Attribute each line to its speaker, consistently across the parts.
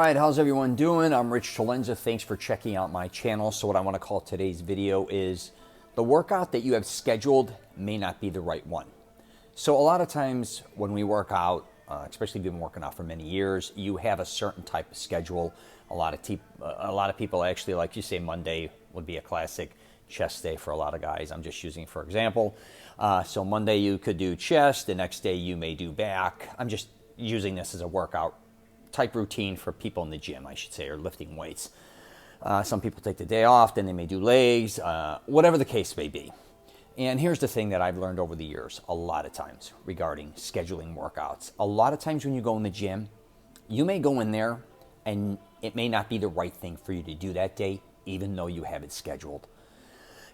Speaker 1: right, how's everyone doing? I'm Rich CELENZA. Thanks for checking out my channel. So what I want to call today's video is the workout that you have scheduled may not be the right one. So a lot of times when we work out, especially if you've been working out for many years, you have a certain type of schedule. A lot of people actually, like you say, Monday would be a classic chest day for a lot of guys. I'm just using for example. So Monday you could do chest, the next day you may do back. I'm just using this as a workout type routine for people in the gym, I should say, or lifting weights. Some people take the day off, then they may do legs, whatever the case may be. And here's the thing that I've learned over the years a lot of times regarding scheduling workouts. A lot of times when you go in the gym, you may go in there and it may not be the right thing for you to do that day, even though you have it scheduled.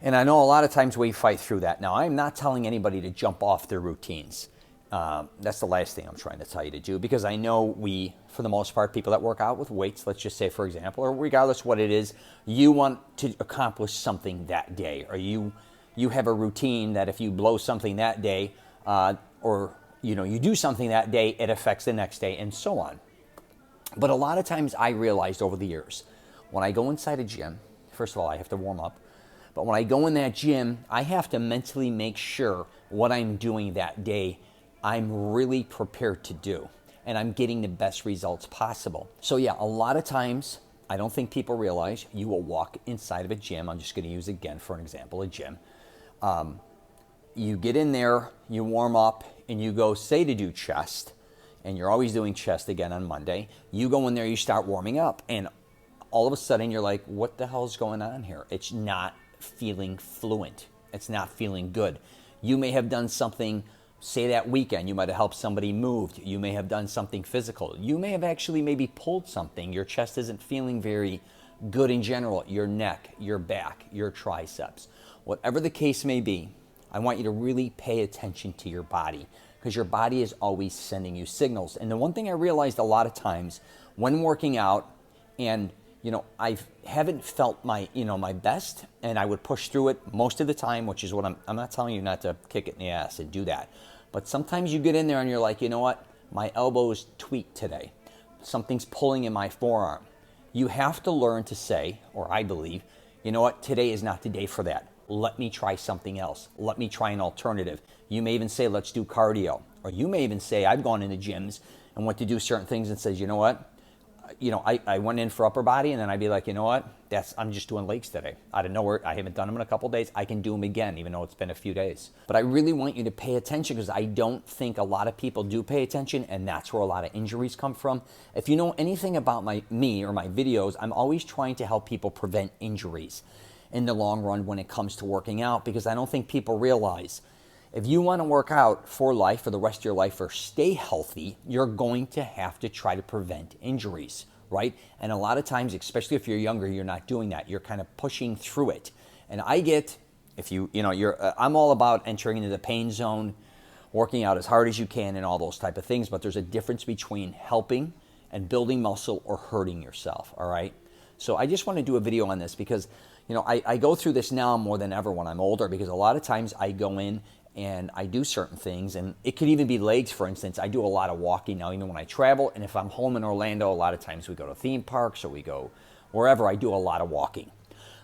Speaker 1: And I know a lot of times we fight through that. Now, I'm not telling anybody to jump off their routines. That's the last thing I'm trying to tell you to do, because I know we, for the most part, people that work out with weights, let's just say, for example, or regardless what it is, you want to accomplish something that day, or you have a routine that if you blow something that day, or you do something that day, it affects the next day, and so on. But a lot of times I realized over the years, when I go inside a gym, first of all, I have to warm up. But when I go in that gym, I have to mentally make sure what I'm doing that day I'm really prepared to do, and I'm getting the best results possible. So yeah, a lot of times, I don't think people realize, you will walk inside of a gym. I'm just going to use again for an example, a gym. You get in there, you warm up, and you go say to do chest, and you're always doing chest again on Monday. You go in there, you start warming up, and all of a sudden you're like, what the hell is going on here? It's not feeling fluent. It's not feeling good. You may have done something, say that weekend, you might have helped somebody move. You may have done something physical. You may have actually maybe pulled something. Your chest isn't feeling very good in general. Your neck, your back, your triceps. Whatever the case may be, I want you to really pay attention to your body, because your body is always sending you signals. And the one thing I realized a lot of times when working out, and I haven't felt my best, and I would push through it most of the time, which is what I'm not telling you not to kick it in the ass and do that. But sometimes you get in there and you're like, you know what? My elbow is tweaked today. Something's pulling in my forearm. You have to learn to say, or I believe, you know what? Today is not the day for that. Let me try something else. Let me try an alternative. You may even say, let's do cardio. Or you may even say, I've gone into gyms and went to do certain things and says, you know what? I went in for upper body, and then I'd be like, you know what? I'm just doing legs today. Out of nowhere, I haven't done them in a couple days. I can do them again, even though it's been a few days. But I really want you to pay attention, because I don't think a lot of people do pay attention, and that's where a lot of injuries come from. If you know anything about me or my videos, I'm always trying to help people prevent injuries in the long run when it comes to working out, because I don't think people realize, if you want to work out for life, for the rest of your life, or stay healthy, you're going to have to try to prevent injuries, right? And a lot of times, especially if you're younger, you're not doing that. You're kind of pushing through it. And I get, I'm all about entering into the pain zone, working out as hard as you can, and all those type of things. But there's a difference between helping and building muscle or hurting yourself, all right? So I just want to do a video on this because, I go through this now more than ever when I'm older, because a lot of times I go in and I do certain things, and it could even be legs, for instance. I do a lot of walking now, even when I travel, and if I'm home in Orlando, a lot of times we go to theme parks or we go wherever, I do a lot of walking.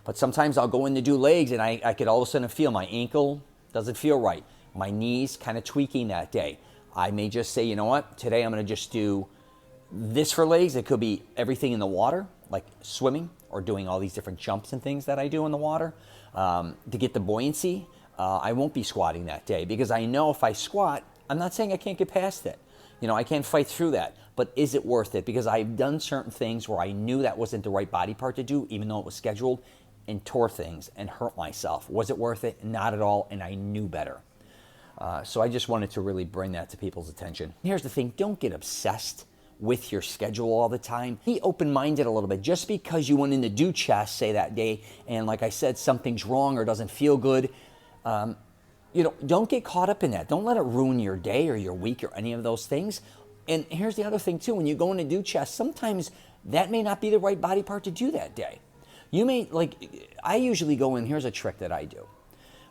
Speaker 1: But sometimes I'll go in to do legs, and I could all of a sudden feel my ankle doesn't feel right. My knees kind of tweaking that day. I may just say, you know what, today I'm going to just do this for legs. It could be everything in the water, like swimming or doing all these different jumps and things that I do in the water to get the buoyancy. I won't be squatting that day, because I know if I squat, I'm not saying I can't get past it. I can't fight through that. But is it worth it? Because I've done certain things where I knew that wasn't the right body part to do, even though it was scheduled, and tore things and hurt myself. Was it worth it? Not at all, and I knew better. So I just wanted to really bring that to people's attention. Here's the thing. Don't get obsessed with your schedule all the time. Be open-minded a little bit. Just because you went in to do chest, say, that day, and like I said, something's wrong or doesn't feel good, don't get caught up in that. Don't let it ruin your day or your week or any of those things. And here's the other thing too. When you go in to do chest, sometimes that may not be the right body part to do that day. You may, I usually go in, here's a trick that I do.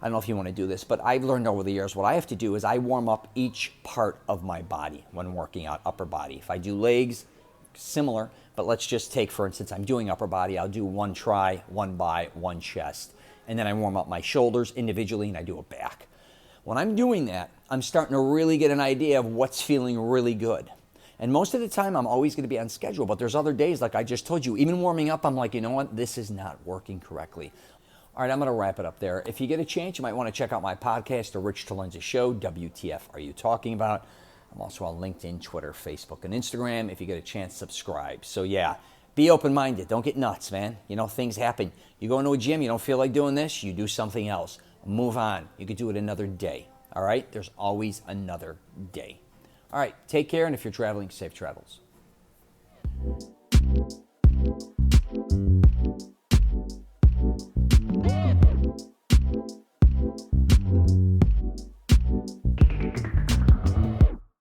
Speaker 1: I don't know if you want to do this, but I've learned over the years, what I have to do is I warm up each part of my body when working out upper body. If I do legs, similar, but let's just take, for instance, I'm doing upper body. I'll do one tri, one bi, one chest, and then I warm up my shoulders individually and I do a back. When I'm doing that, I'm starting to really get an idea of what's feeling really good. And most of the time, I'm always going to be on schedule, but there's other days, like I just told you, even warming up, I'm like, you know what, this is not working correctly. All right, I'm going to wrap it up there. If you get a chance, you might want to check out my podcast, The Rich CELENZA Show, WTF Are You Talking About? I'm also on LinkedIn, Twitter, Facebook, and Instagram. If you get a chance, subscribe. So yeah, be open-minded. Don't get nuts, man. You know, things happen. You go into a gym, you don't feel like doing this, you do something else. Move on. You could do it another day. All right? There's always another day. All right, take care, and if you're traveling, safe travels.